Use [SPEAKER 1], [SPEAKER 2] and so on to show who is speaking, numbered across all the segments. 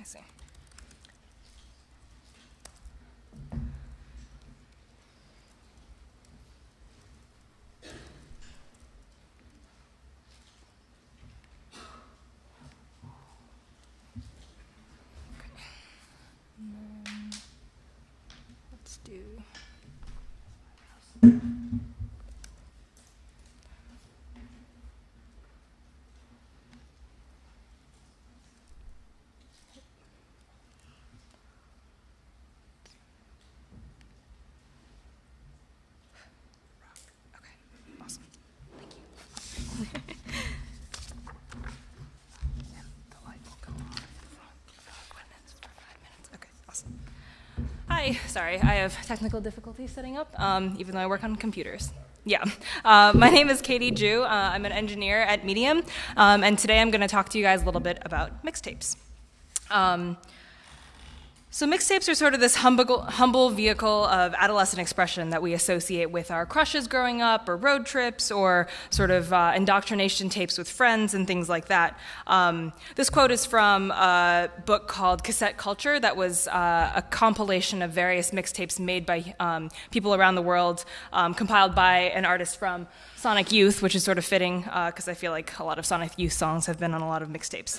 [SPEAKER 1] I see. Let's do. Okay, awesome. Thank you. And the light will go on in front when it's for 5 minutes. Okay, awesome. Hi, sorry, I have technical difficulties setting up, even though I work on computers. Yeah, my name is Katie Ju. I'm an engineer at Medium, and today I'm going to talk to you guys a little bit about mixtapes. So mixtapes are sort of this humble vehicle of adolescent expression that we associate with our crushes growing up, or road trips, or sort of indoctrination tapes with friends and things like that. This quote is from a book called Cassette Culture that was a compilation of various mixtapes made by people around the world, compiled by an artist from Sonic Youth, which is sort of fitting because I feel like a lot of Sonic Youth songs have been on a lot of mixtapes.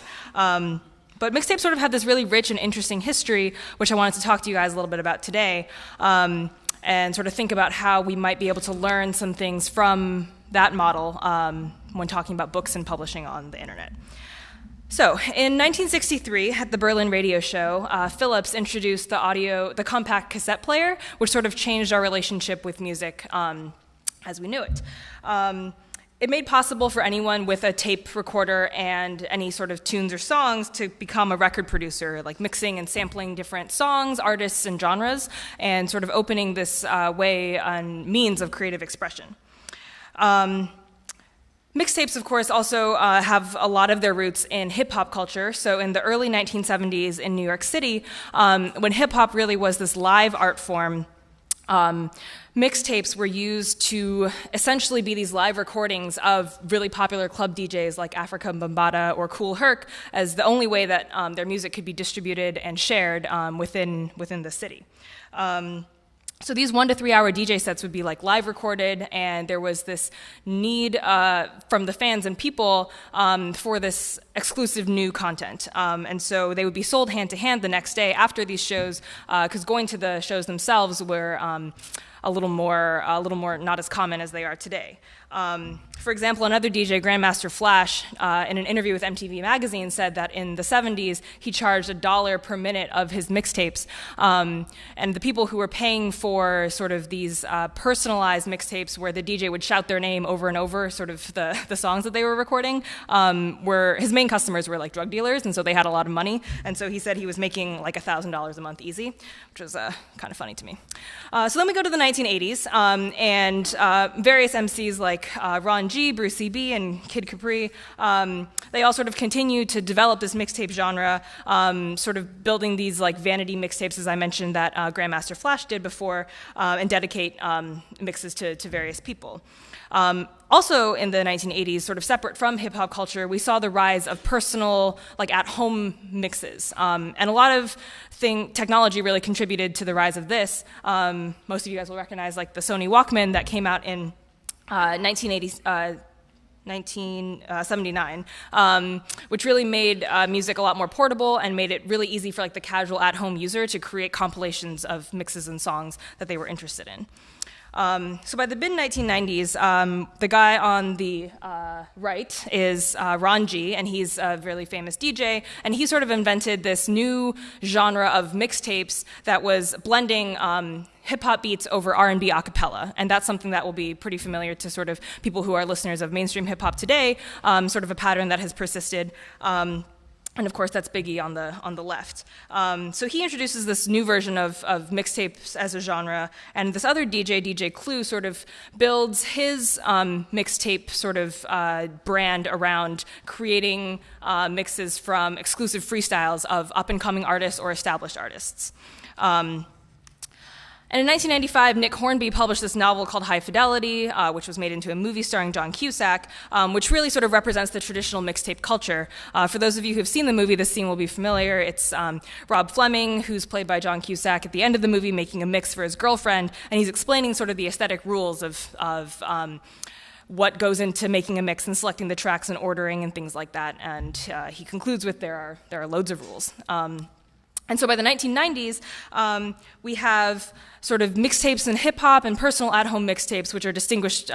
[SPEAKER 1] But mixtapes sort of have this really rich and interesting history, which I wanted to talk to you guys a little bit about today, and sort of think about how we might be able to learn some things from that model when talking about books and publishing on the internet. So, in 1963, at the Berlin radio show, Philips introduced the compact cassette player, which sort of changed our relationship with music as we knew it. It made possible for anyone with a tape recorder and any sort of tunes or songs to become a record producer, like mixing and sampling different songs, artists, and genres, and sort of opening this way and means of creative expression. Mixtapes, of course, also have a lot of their roots in hip-hop culture. So in the early 1970s in New York City, when hip-hop really was this live art form, mixtapes were used to essentially be these live recordings of really popular club DJs like Afrika Bambaataa or Kool Herc as the only way that their music could be distributed and shared within the city. So these 1 to 3 hour DJ sets would be like live recorded, and there was this need from the fans and people for this exclusive new content. And so they would be sold hand to hand the next day after these shows, because going to the shows themselves were a little more not as common as they are today. For example, another DJ, Grandmaster Flash, in an interview with MTV Magazine, said that in the 70s he charged $1 per minute of his mixtapes, and the people who were paying for sort of these personalized mixtapes where the DJ would shout their name over and over, sort of the songs that they were recording, were his main customers were like drug dealers, and so they had a lot of money, and so he said he was making like $1,000 a month easy, which was kind of funny to me. So then we go to the 1980s, and various MCs like Ron G, Brucey B, and Kid Capri, they all sort of continue to develop this mixtape genre, sort of building these like vanity mixtapes, as I mentioned, that Grandmaster Flash did before, and dedicate mixes to various people. Also in the 1980s, sort of separate from hip-hop culture, we saw the rise of personal, like at-home mixes. And a lot of technology really contributed to the rise of this. Most of you guys will recognize like the Sony Walkman that came out in 1979, which really made music a lot more portable and made it really easy for like the casual at-home user to create compilations of mixes and songs that they were interested in. So by the mid-1990s, the guy on the right is Ron G, and he's a really famous DJ, and he sort of invented this new genre of mixtapes that was blending hip-hop beats over R&B a cappella, and that's something that will be pretty familiar to sort of people who are listeners of mainstream hip-hop today, sort of a pattern that has persisted. And of course, that's Biggie on the left. So he introduces this new version of mixtapes as a genre, and this other DJ, DJ Clue, sort of builds his mixtape sort of brand around creating mixes from exclusive freestyles of up-and-coming artists or established artists. And in 1995, Nick Hornby published this novel called High Fidelity, which was made into a movie starring John Cusack, which really sort of represents the traditional mixtape culture. For those of you who've seen the movie, this scene will be familiar. It's Rob Fleming, who's played by John Cusack, at the end of the movie making a mix for his girlfriend, and he's explaining sort of the aesthetic rules of what goes into making a mix and selecting the tracks and ordering and things like that. And he concludes with there are loads of rules. And so by the 1990s, we have sort of mixtapes and hip-hop and personal at-home mixtapes, which are distinguished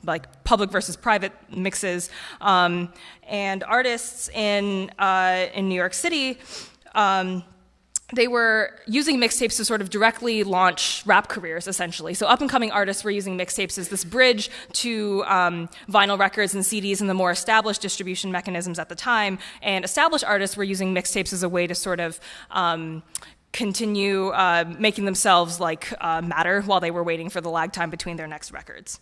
[SPEAKER 1] like public versus private mixes. And artists in New York City, they were using mixtapes to sort of directly launch rap careers, essentially. So up-and-coming artists were using mixtapes as this bridge to vinyl records and CDs and the more established distribution mechanisms at the time. And established artists were using mixtapes as a way to sort of continue making themselves matter while they were waiting for the lag time between their next records.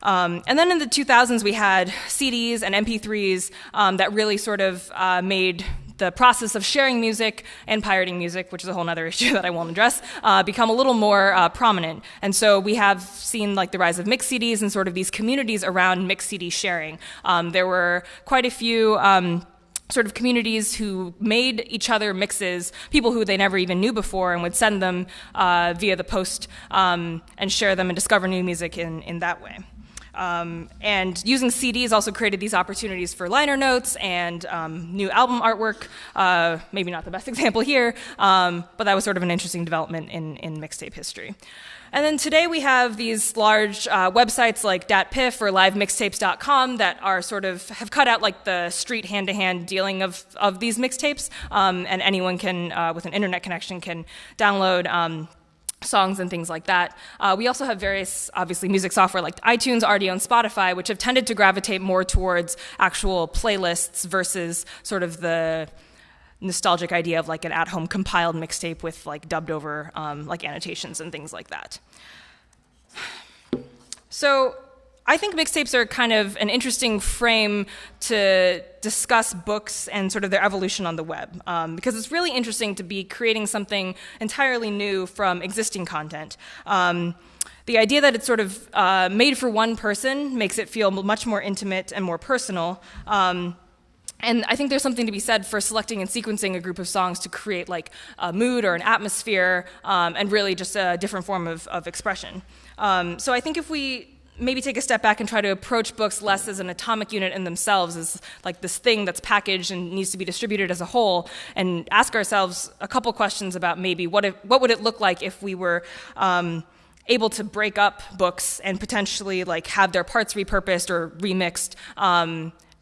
[SPEAKER 1] And then in the 2000s, we had CDs and MP3s that really sort of made the process of sharing music and pirating music, which is a whole other issue that I won't address, become a little more prominent. And so we have seen the rise of mix CDs and sort of these communities around mix CD sharing. There were quite a few sort of communities who made each other mixes, people who they never even knew before, and would send them via the post and share them and discover new music in that way. And using CDs also created these opportunities for liner notes and new album artwork. Maybe not the best example here, but that was sort of an interesting development in mixtape history. And then today we have these large websites like DatPiff or LiveMixtapes.com that are sort of have cut out the street hand-to-hand dealing of these mixtapes, and anyone can, with an internet connection, can download songs and things like that. We also have various, obviously, music software like iTunes, Rdio, and Spotify, which have tended to gravitate more towards actual playlists versus sort of the nostalgic idea of an at-home compiled mixtape with dubbed over annotations and things like that. So I think mixtapes are kind of an interesting frame to discuss books and sort of their evolution on the web, because it's really interesting to be creating something entirely new from existing content. The idea that it's sort of made for one person makes it feel much more intimate and more personal. And I think there's something to be said for selecting and sequencing a group of songs to create a mood or an atmosphere, and really just a different form of expression. So I think if we maybe take a step back and try to approach books less as an atomic unit in themselves, as this thing that's packaged and needs to be distributed as a whole, and ask ourselves a couple questions about maybe what would it look like if we were able to break up books and potentially have their parts repurposed or remixed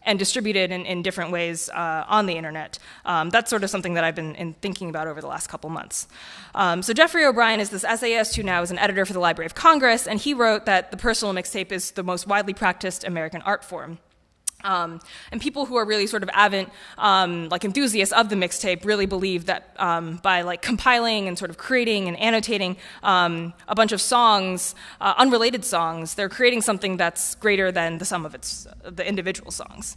[SPEAKER 1] and distributed in different ways on the internet. That's sort of something that I've been thinking about over the last couple months. So Jeffrey O'Brien is this essayist who now is an editor for the Library of Congress, and he wrote that the personal mixtape is the most widely practiced American art form. And people who are really sort of avid, enthusiasts of the mixtape really believe that by compiling and sort of creating and annotating a bunch of songs, unrelated songs, they're creating something that's greater than the sum of the individual songs.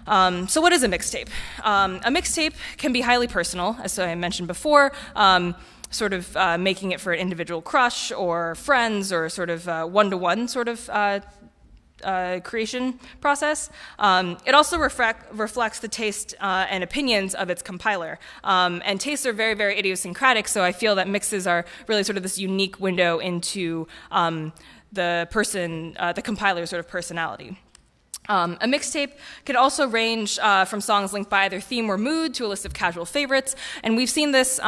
[SPEAKER 1] So what is a mixtape? A mixtape can be highly personal, as I mentioned before, sort of making it for an individual crush or friends or sort of one-to-one sort of creation process. It also reflects the taste and opinions of its compiler. And tastes are very, very idiosyncratic, so I feel that mixes are really sort of this unique window into the compiler's sort of personality. A mixtape can also range from songs linked by either theme or mood to a list of casual favorites, and we've seen this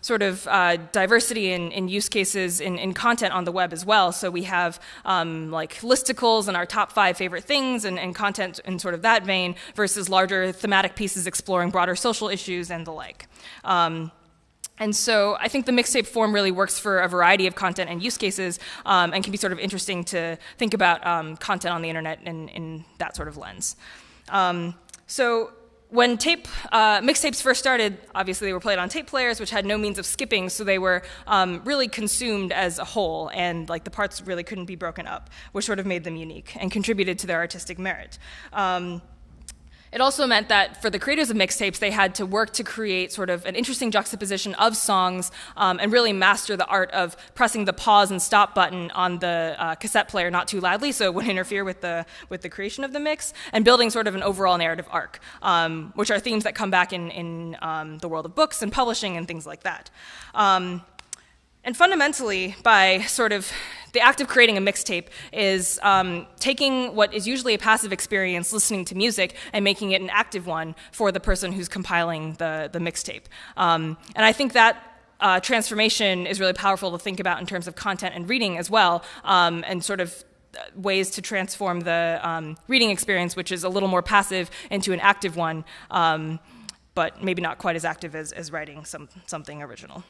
[SPEAKER 1] sort of diversity in use cases in content on the web as well. So we have listicles and our top 5 favorite things and content in sort of that vein versus larger thematic pieces exploring broader social issues and the like. And so I think the mixtape form really works for a variety of content and use cases, and can be sort of interesting to think about content on the internet in that sort of lens. So when mixtapes first started, obviously they were played on tape players, which had no means of skipping, so they were really consumed as a whole, and the parts really couldn't be broken up, which sort of made them unique and contributed to their artistic merit. It also meant that for the creators of mixtapes, they had to work to create sort of an interesting juxtaposition of songs and really master the art of pressing the pause and stop button on the cassette player not too loudly so it wouldn't interfere with the creation of the mix, and building sort of an overall narrative arc, which are themes that come back in the world of books and publishing and things like that. And fundamentally, by sort of the act of creating a mixtape is taking what is usually a passive experience, listening to music, and making it an active one for the person who's compiling the mixtape. And I think that transformation is really powerful to think about in terms of content and reading as well, and sort of ways to transform the reading experience, which is a little more passive, into an active one, but maybe not quite as active as writing something original.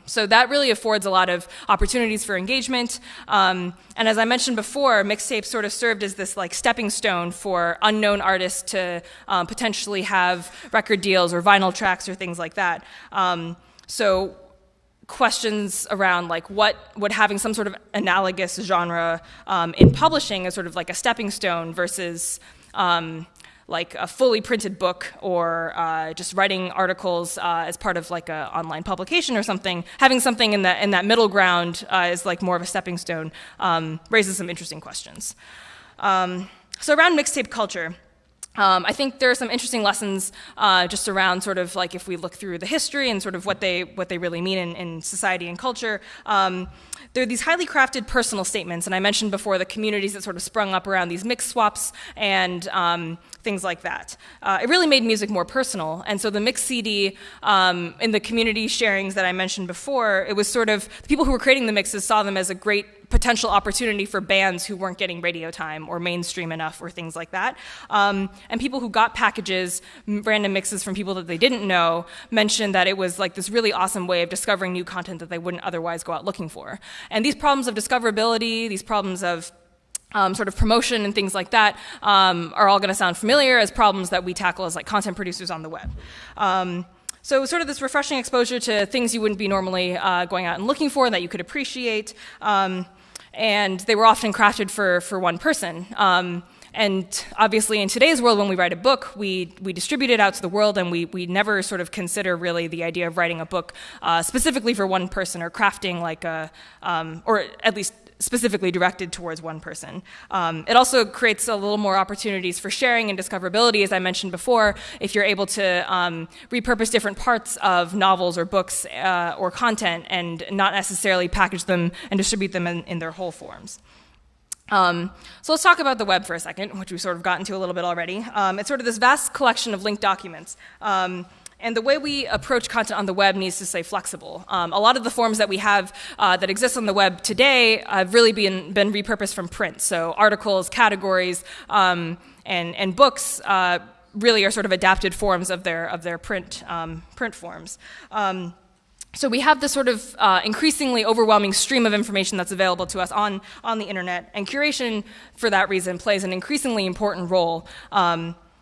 [SPEAKER 1] So that really affords a lot of opportunities for engagement. And as I mentioned before, mixtapes sort of served as this like stepping stone for unknown artists to potentially have record deals or vinyl tracks or things like that. So questions around like what would having some sort of analogous genre in publishing as sort of like a stepping stone versus like a fully printed book or just writing articles as part of like an online publication or something, having something in that middle ground is like more of a stepping stone, raises some interesting questions. So around mixtape culture, I think there are some interesting lessons just around sort of like if we look through the history and sort of what they really mean in society and culture. There are these highly crafted personal statements, and I mentioned before the communities that sort of sprung up around these mix swaps and things like that. It really made music more personal, and so the mix CD in the community sharings that I mentioned before, it was sort of, the people who were creating the mixes saw them as a great potential opportunity for bands who weren't getting radio time or mainstream enough or things like that. And people who got packages, random mixes from people that they didn't know, mentioned that it was like this really awesome way of discovering new content that they wouldn't otherwise go out looking for. And these problems of discoverability, these problems of sort of promotion and things like that are all going to sound familiar as problems that we tackle as like content producers on the web. So sort of this refreshing exposure to things you wouldn't be normally going out and looking for that you could appreciate. And they were often crafted for one person. And obviously in today's world, when we write a book, we distribute it out to the world, and we never sort of consider really the idea of writing a book specifically for one person or crafting like a, or at least specifically directed towards one person. It also creates a little more opportunities for sharing and discoverability, as I mentioned before, if you're able to repurpose different parts of novels or books or content and not necessarily package them and distribute them in their whole forms. So let's talk about the web for a second, which we've sort of gotten to a little bit already. It's sort of this vast collection of linked documents. And the way we approach content on the web needs to stay flexible. A lot of the forms that we have that exist on the web today have really been repurposed from print. So articles, categories, and books really are sort of adapted forms of their print forms. So we have this sort of increasingly overwhelming stream of information that's available to us on the internet, and curation, for that reason, plays an increasingly important role.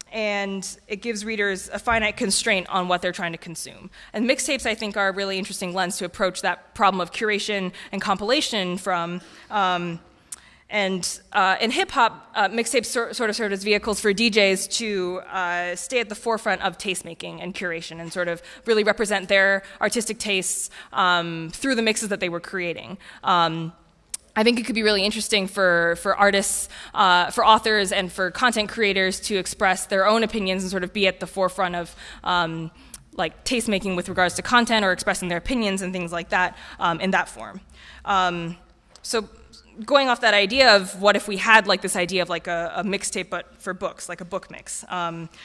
[SPEAKER 1] And it gives readers a finite constraint on what they're trying to consume. And mixtapes, I think, are a really interesting lens to approach that problem of curation and compilation from. And in hip-hop, mixtapes sort of served as vehicles for DJs to stay at the forefront of taste-making and curation and sort of really represent their artistic tastes through the mixes that they were creating. I think it could be really interesting for artists, for authors, and for content creators to express their own opinions and sort of be at the forefront of like taste-making with regards to content or expressing their opinions and things like that in that form. So going off that idea of what if we had like this idea of like a mixtape but for books, like a book mix.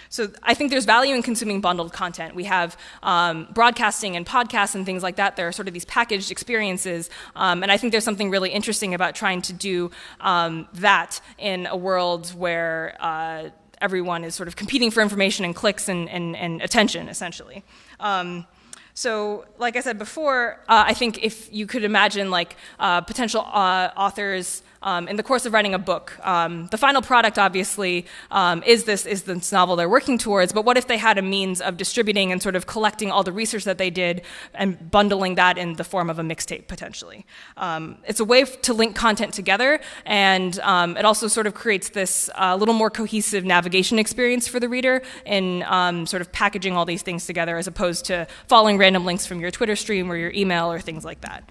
[SPEAKER 1] So I think there's value in consuming bundled content. We have broadcasting and podcasts and things like that. There are sort of these packaged experiences, and I think there's something really interesting about trying to do that in a world where everyone is sort of competing for information and clicks and attention, essentially. So, like I said before, I think if you could imagine like potential authors in the course of writing a book, the final product obviously is this novel they're working towards. But what if they had a means of distributing and sort of collecting all the research that they did and bundling that in the form of a mixtape potentially? It's a way to link content together, and it also sort of creates this little more cohesive navigation experience for the reader in sort of packaging all these things together, as opposed to following random links from your Twitter stream or your email or things like that.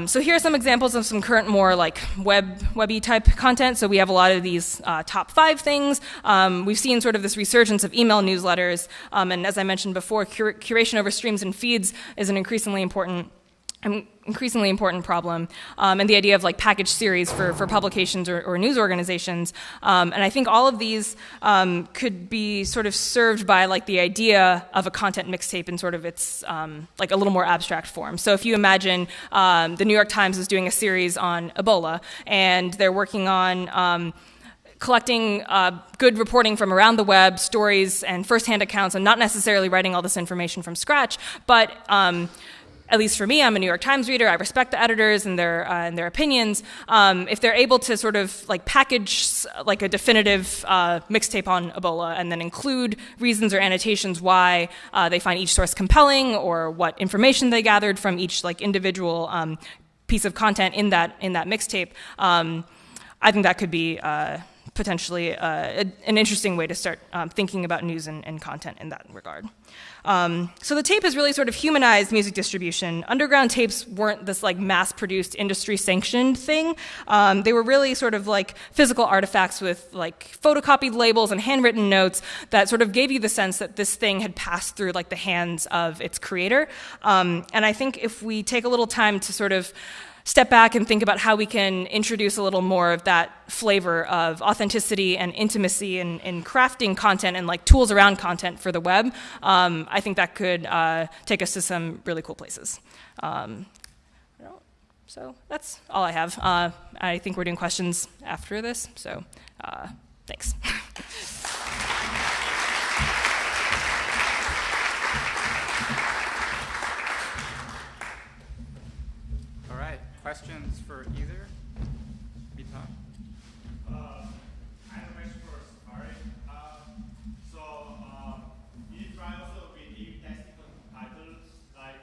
[SPEAKER 1] So here are some examples of some current more like webby type content. So we have a lot of these top 5 things. We've seen sort of this resurgence of email newsletters, and as I mentioned before, curation over streams and feeds is an increasingly important problem, and the idea of like package series for publications or news organizations. And I think all of these could be sort of served by like the idea of a content mixtape in sort of its like a little more abstract form. So if you imagine the New York Times is doing a series on Ebola, and they're working on collecting good reporting from around the web, stories and firsthand accounts, and not necessarily writing all this information from scratch, but at least for me, I'm a New York Times reader. I respect the editors and their opinions. If they're able to sort of like package like a definitive mixtape on Ebola and then include reasons or annotations why they find each source compelling, or what information they gathered from each like individual piece of content in that mixtape, I think that could be potentially an interesting way to start thinking about news and content in that regard. So the tape has really sort of humanized music distribution. Underground tapes weren't this like mass-produced, industry-sanctioned thing. They were really sort of like physical artifacts with like photocopied labels and handwritten notes that sort of gave you the sense that this thing had passed through like the hands of its creator. And I think if we take a little time to sort of step back and think about how we can introduce a little more of that flavor of authenticity and intimacy in crafting content and like tools around content for the web, I think that could take us to some really cool places. So that's all I have. I think we're doing questions after this, so thanks.
[SPEAKER 2] Questions for either? Vitan?
[SPEAKER 3] I have a question for Safari. You try also with A/B testing on titles like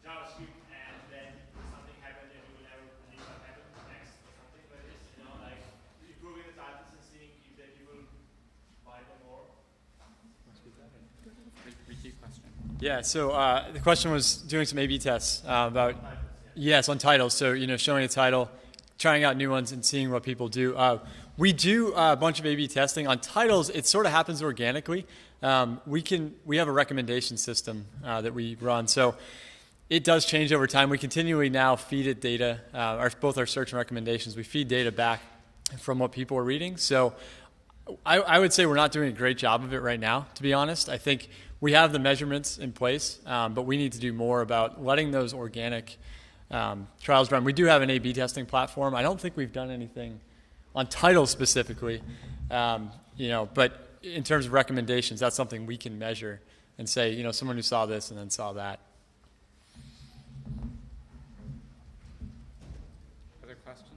[SPEAKER 3] JavaScript, and then something happens and you will never predict what happens next or something like this, like improving the titles and seeing if that you will buy them more?
[SPEAKER 2] Repeat question.
[SPEAKER 4] Yeah, so the question was doing some A/B tests about yes, on titles. So, showing a title, trying out new ones, and seeing what people do. We do a bunch of A/B testing. On titles, it sort of happens organically. We have a recommendation system that we run. So it does change over time. We continually now feed it data, both our search and recommendations. We feed data back from what people are reading. So I would say we're not doing a great job of it right now, to be honest. I think we have the measurements in place, but we need to do more about letting those organic trials run. We do have an A/B testing platform. I don't think we've done anything on titles specifically, but in terms of recommendations, that's something we can measure and say, someone who saw this and then saw that.
[SPEAKER 2] Other questions?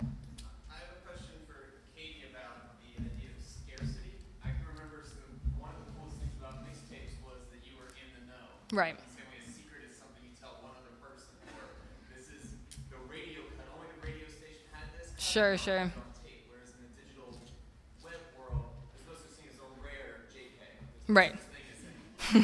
[SPEAKER 5] I have a question for Katie about the idea of scarcity. I can remember one of the coolest things about mixtapes was that you were in the know.
[SPEAKER 1] Right. Sure.
[SPEAKER 5] On tape, whereas in the digital web world, it's mostly seen as a rare JPEG.
[SPEAKER 1] Right.
[SPEAKER 5] So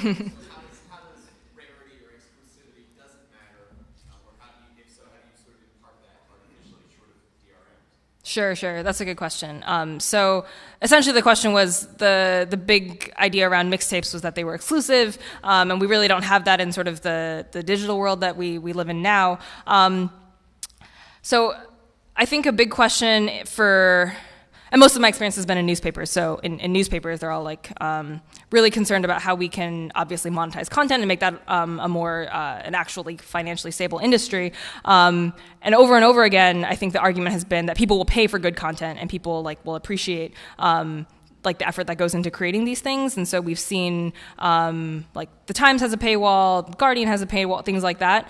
[SPEAKER 5] how does rarity or exclusivity doesn't matter, or how do you sort of impart that artificially short of DRM?
[SPEAKER 1] Sure. That's a good question. So essentially the question was the big idea around mixtapes was that they were exclusive, and we really don't have that in sort of the digital world that we live in now. So I think a big question and most of my experience has been in newspapers. So in newspapers, they're all like really concerned about how we can obviously monetize content and make that a more an actually financially stable industry. And over again, I think the argument has been that people will pay for good content and people will appreciate like the effort that goes into creating these things. And so we've seen like the Times has a paywall, Guardian has a paywall, things like that.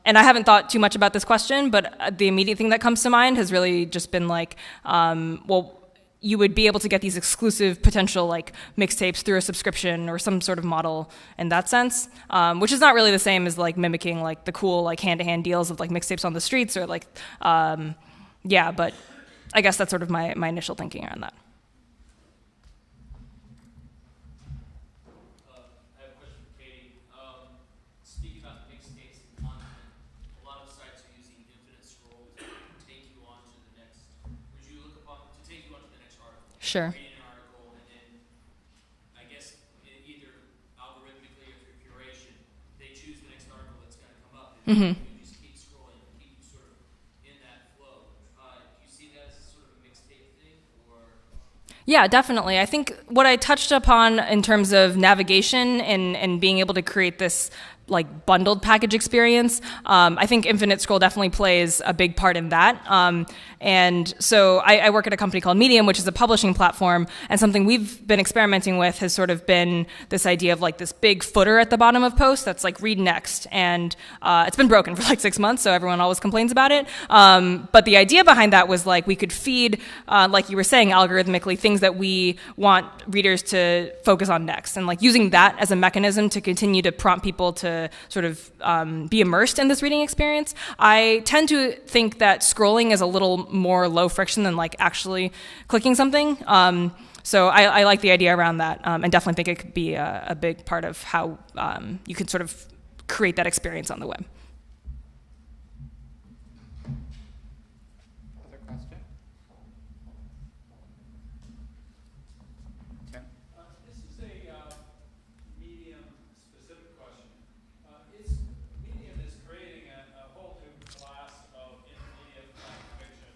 [SPEAKER 1] And I haven't thought too much about this question, but the immediate thing that comes to mind has really just been like, well, you would be able to get these exclusive potential like mixtapes through a subscription or some sort of model in that sense, which is not really the same as like mimicking like the cool like hand-to-hand deals of like mixtapes on the streets or like, yeah, but I guess that's sort of my initial thinking around that.
[SPEAKER 6] I have a question for Katie. Speaking about mixtapes and content, a lot of sites are using infinite scroll to take you on to the next. Would you look upon to take you on to the next article?
[SPEAKER 1] Sure.
[SPEAKER 6] Reading an article and then, I guess either algorithmically or through curation, they choose the next article that's going to come up. And you just keep scrolling and keep sort of in that flow. Do you see that as sort of a mixtape thing, or?
[SPEAKER 1] Yeah, definitely. I think what I touched upon in terms of navigation and being able to create this like bundled package experience, I think infinite scroll definitely plays a big part in that. And so I work at a company called Medium, which is a publishing platform, and something we've been experimenting with has sort of been this idea of like this big footer at the bottom of posts that's like read next. And it's been broken for like 6 months, so everyone always complains about it. But the idea behind that was like we could feed, like you were saying, algorithmically things that we want readers to focus on next, and like using that as a mechanism to continue to prompt people to sort of be immersed in this reading experience. I tend to think that scrolling is a little more low friction than like actually clicking something. So I like the idea around that, and definitely think it could be a big part of how you can sort of create that experience on the web.
[SPEAKER 2] Other question? Tim?
[SPEAKER 7] This is a medium-specific question. Medium is creating a whole new class of intermediate-length fiction,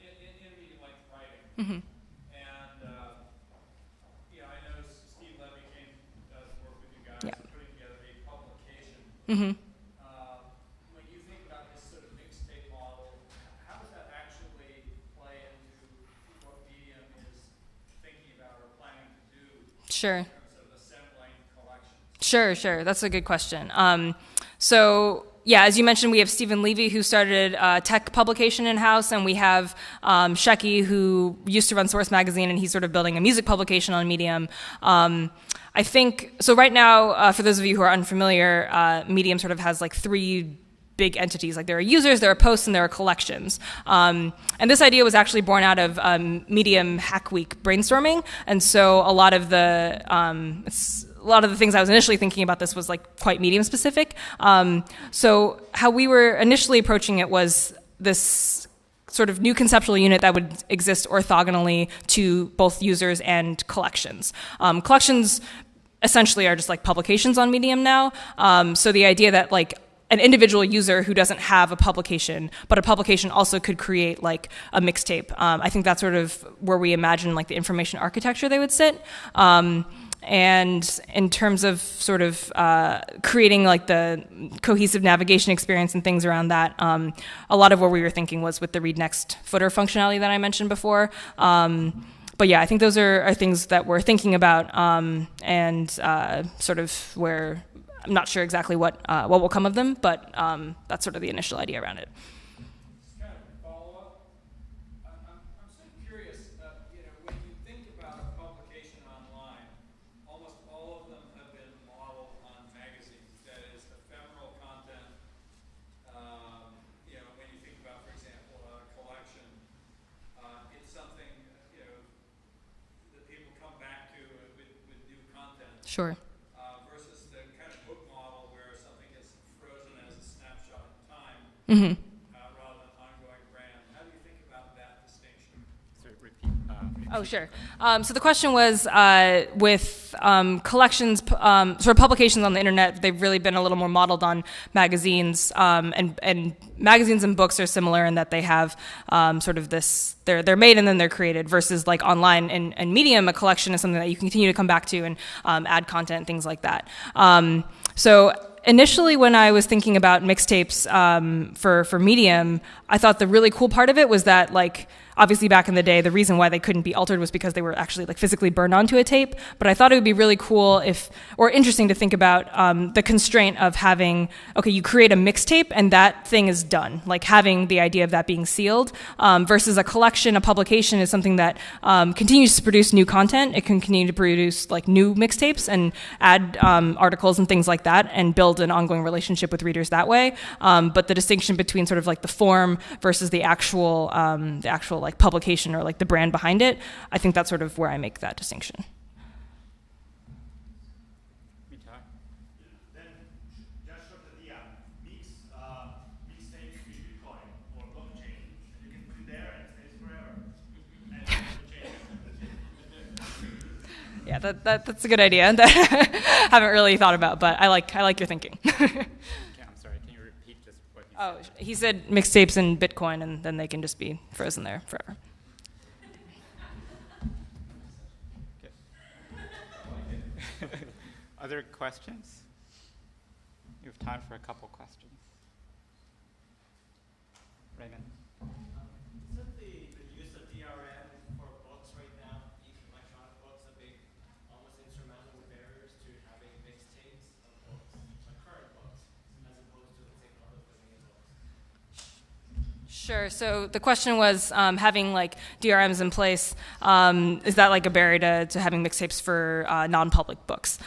[SPEAKER 7] intermediate-length writing.
[SPEAKER 1] Mm-hmm.
[SPEAKER 7] And I know Steve Levy does work with you guys
[SPEAKER 1] Yeah.
[SPEAKER 7] putting together a publication.
[SPEAKER 1] Mm-hmm.
[SPEAKER 7] When you think about this sort of mixtape model, how does that actually play into what Medium is thinking about or planning to do
[SPEAKER 1] Sure.
[SPEAKER 7] in terms of assembling collections?
[SPEAKER 1] Sure. That's a good question. So, yeah, as you mentioned, we have Stephen Levy, who started a tech publication in-house, and we have Shecky, who used to run Source Magazine, and he's sort of building a music publication on Medium. I think, so right now, for those of you who are unfamiliar, Medium sort of has like 3 big entities. Like there are users, there are posts, and there are collections. And this idea was actually born out of Medium Hack Week brainstorming, and so a lot of the things I was initially thinking about this was like quite Medium specific. So how we were initially approaching it was this sort of new conceptual unit that would exist orthogonally to both users and collections. Collections essentially are just like publications on Medium now. So the idea that like an individual user who doesn't have a publication, but a publication also could create like a mixtape. I think that's sort of where we imagine like the information architecture they would sit. And in terms of sort of creating like the cohesive navigation experience and things around that, a lot of what we were thinking was with the read next footer functionality that I mentioned before. But yeah, I think those are things that we're thinking about, and sort of where I'm not sure exactly what will come of them, but that's sort of the initial idea around it.
[SPEAKER 7] Just kind of follow-up. I'm so curious, when you think about a publication online, almost all of them have been modeled on magazines. That is ephemeral content. When you think about, for example, a collection, it's something, that people come back to with new content.
[SPEAKER 1] Sure.
[SPEAKER 7] Versus the kind of book model where something gets frozen as a snapshot in time,
[SPEAKER 1] Mm-hmm.
[SPEAKER 7] rather than ongoing brand. How do you think about that distinction?
[SPEAKER 2] So repeat.
[SPEAKER 1] Oh, sure. So the question was, with collections, sort of publications on the internet, they've really been a little more modeled on magazines, and magazines and books are similar in that they have sort of this, they're made and then they're created, versus like online and Medium, a collection is something that you can continue to come back to and add content, things like that. So initially, when I was thinking about mixtapes for Medium, I thought the really cool part of it was that like obviously back in the day, the reason why they couldn't be altered was because they were actually like physically burned onto a tape. But I thought it would be really cool or interesting to think about the constraint of having, okay, you create a mixtape and that thing is done, like having the idea of that being sealed, versus a collection, a publication is something that continues to produce new content. It can continue to produce like new mixtapes and add articles and things like that and build an ongoing relationship with readers that way. But the distinction between sort of like the form versus the actual like publication or like the brand behind it, I think that's sort of where I make that distinction.
[SPEAKER 3] Then just from the mixtapes to Bitcoin or blockchain, you can put it there and it stays forever. And
[SPEAKER 1] Yeah, that's a good idea that I haven't really thought about, but I like your thinking.
[SPEAKER 2] Okay, I'm sorry. Can you repeat just what you
[SPEAKER 1] Oh,
[SPEAKER 2] said?
[SPEAKER 1] he said mixtapes and Bitcoin, and then they can just be frozen there forever.
[SPEAKER 2] Other questions? You have time for a couple questions. Raymond.
[SPEAKER 3] Isn't the use of DRM for books right now, even electronic books, a big, almost insurmountable barriers to having mixtapes of books, like current books, as opposed to, let's say, public domain books?
[SPEAKER 1] Sure. So the question was having like DRMs in place. Is that like a barrier to having mixtapes for non-public books?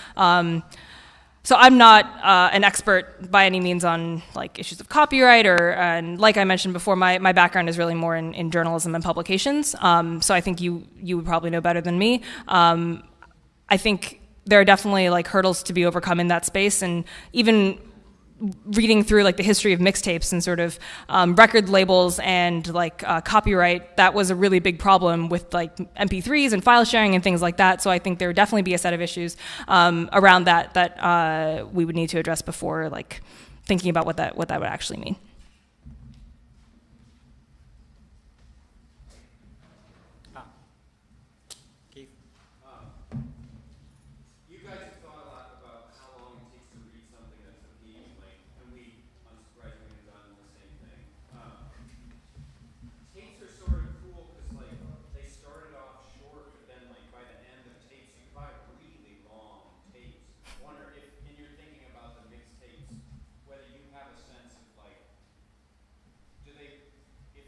[SPEAKER 1] So I'm not an expert by any means on like issues of copyright and like I mentioned before, my background is really more in journalism and publications. So I think you would probably know better than me. I think there are definitely like hurdles to be overcome in that space, and even reading through like the history of mixtapes and sort of record labels and like copyright, that was a really big problem with like MP3s and file sharing and things like that. So I think there would definitely be a set of issues around that we would need to address before like thinking about what that would actually mean.
[SPEAKER 2] Keith.
[SPEAKER 5] You guys have thought a lot about how long it takes to read something that's a page length, and we, unsurprisingly, have done the same thing. Tapes are sort of cool because, like, they started off short, but then, like, by the end of tapes, you buy really long tapes. I wonder if, in your thinking about the mixtapes, whether you have a sense of, like, if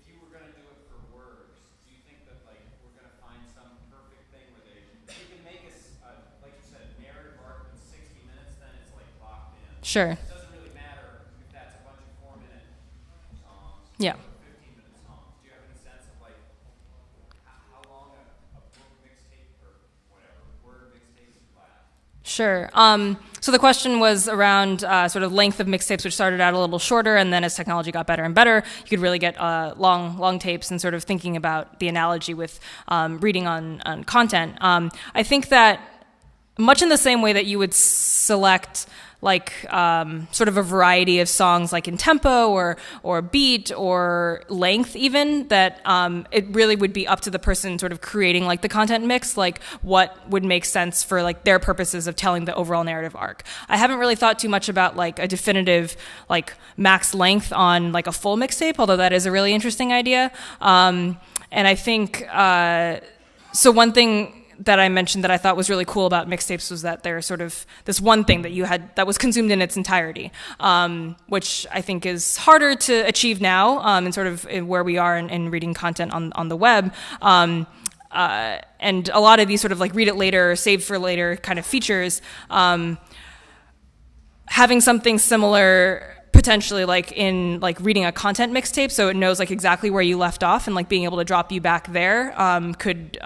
[SPEAKER 5] you were going to do it for words, do you think that, like, we're going to find some perfect thing where you can make like you said, narrative arc that's 60 minutes, then it's, like, locked in.
[SPEAKER 1] Sure.
[SPEAKER 5] It doesn't really matter if that's a bunch of 4-minute songs
[SPEAKER 1] Yeah.
[SPEAKER 5] or 15-minute songs. Do you have any sense of, like, how long a book mixtape or whatever, word mixtape should last?
[SPEAKER 1] Sure. So the question was around sort of length of mixtapes, which started out a little shorter, and then as technology got better and better, you could really get long tapes, and sort of thinking about the analogy with reading on content. I think that much in the same way that you would select like sort of a variety of songs like in tempo or beat or length even, that it really would be up to the person sort of creating like the content mix, like what would make sense for like their purposes of telling the overall narrative arc. I haven't really thought too much about like a definitive like max length on like a full mixtape, although that is a really interesting idea. And I think, so one thing that I mentioned that I thought was really cool about mixtapes was that they're sort of this one thing that you had that was consumed in its entirety, which I think is harder to achieve now, and sort of where we are in reading content on the web. And a lot of these sort of like read it later, save for later kind of features, having something similar potentially like in like reading a content mixtape, so it knows like exactly where you left off, and like being able to drop you back there could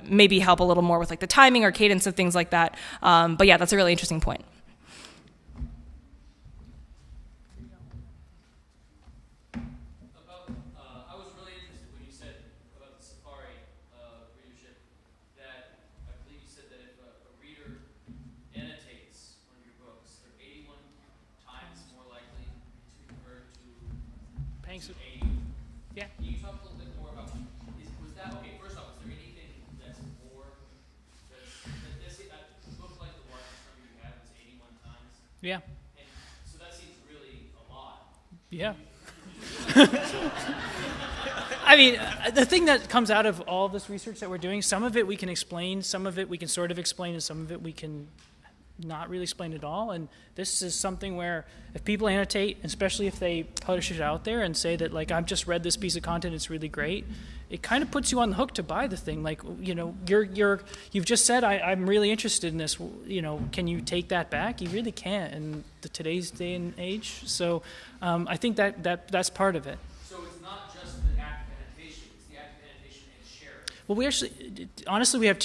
[SPEAKER 1] maybe help a little more with like the timing or cadence of things like that. But yeah, that's a really interesting point.
[SPEAKER 6] I was really interested when you said about the Safari readership, that I believe you said that if a reader annotates one of your books, they're 81 times more likely to convert to
[SPEAKER 8] Paying
[SPEAKER 6] to
[SPEAKER 8] sub-
[SPEAKER 6] AU.
[SPEAKER 8] Yeah.
[SPEAKER 6] Can you talk a little bit more about, was that, okay, first off, is there anything that's more, a book like the largest number you had was 81 times?
[SPEAKER 8] Yeah.
[SPEAKER 6] And so that seems really a lot.
[SPEAKER 8] Yeah. I mean, the thing that comes out of all this research that we're doing, some of it we can explain, some of it we can sort of explain, and some of it we can not really explain at all. And this is something where if people annotate, especially if they publish it out there and say that, like, I've just read this piece of content, it's really great, it kind of puts you on the hook to buy the thing. Like, you know, you've just said, I'm really interested in this. You know, can you take that back? You really can't in today's day and age. So I think that's part of it.
[SPEAKER 6] So it's not just the act of annotation, it's the act of annotation and sharing.
[SPEAKER 8] Well, we actually, honestly, we have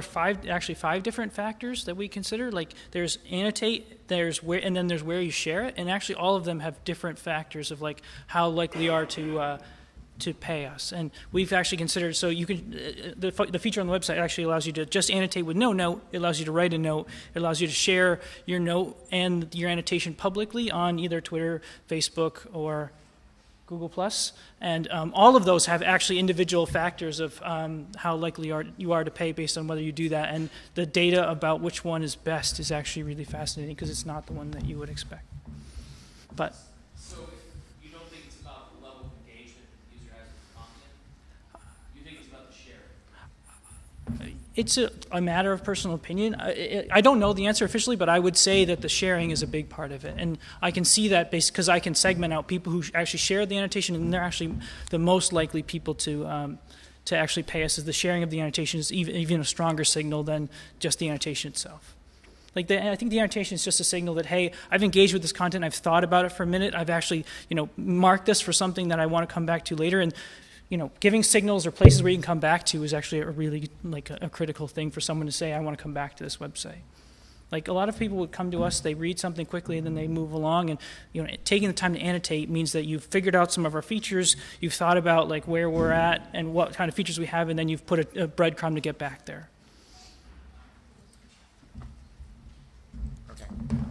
[SPEAKER 8] five different factors that we consider. Like, there's annotate, there's where, and then there's where you share it. And actually, all of them have different factors of, like, how likely you are to pay us. And we've actually considered, so you can, the feature on the website actually allows you to just annotate with no note. It allows you to write a note. It allows you to share your note and your annotation publicly on either Twitter, Facebook, or Google+. And all of those have actually individual factors of how likely you are to pay based on whether you do that. And the data about which one is best is actually really fascinating because it's not the one that you would expect. But
[SPEAKER 6] So if you don't think it's about the level of engagement the user has with the content, you think it's about the sharing?
[SPEAKER 8] it's a matter of personal opinion. I don't know the answer officially, but I would say that the sharing is a big part of it. And I can see that because I can segment out people who actually share the annotation, and they're actually the most likely people to actually pay us, as the sharing of the annotation is even a stronger signal than just the annotation itself. Like I think the annotation is just a signal that, hey, I've engaged with this content, I've thought about it for a minute, I've actually, marked this for something that I want to come back to later, and, giving signals or places where you can come back to is actually a really, a critical thing for someone to say, I want to come back to this website. Like, a lot of people would come to us, they read something quickly, and then they move along, and, taking the time to annotate means that you've figured out some of our features, you've thought about, where we're at and what kind of features we have, and then you've put a breadcrumb to get back there.
[SPEAKER 2] Okay,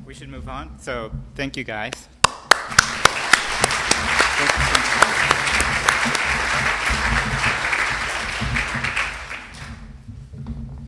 [SPEAKER 2] we should move on. So thank you, guys.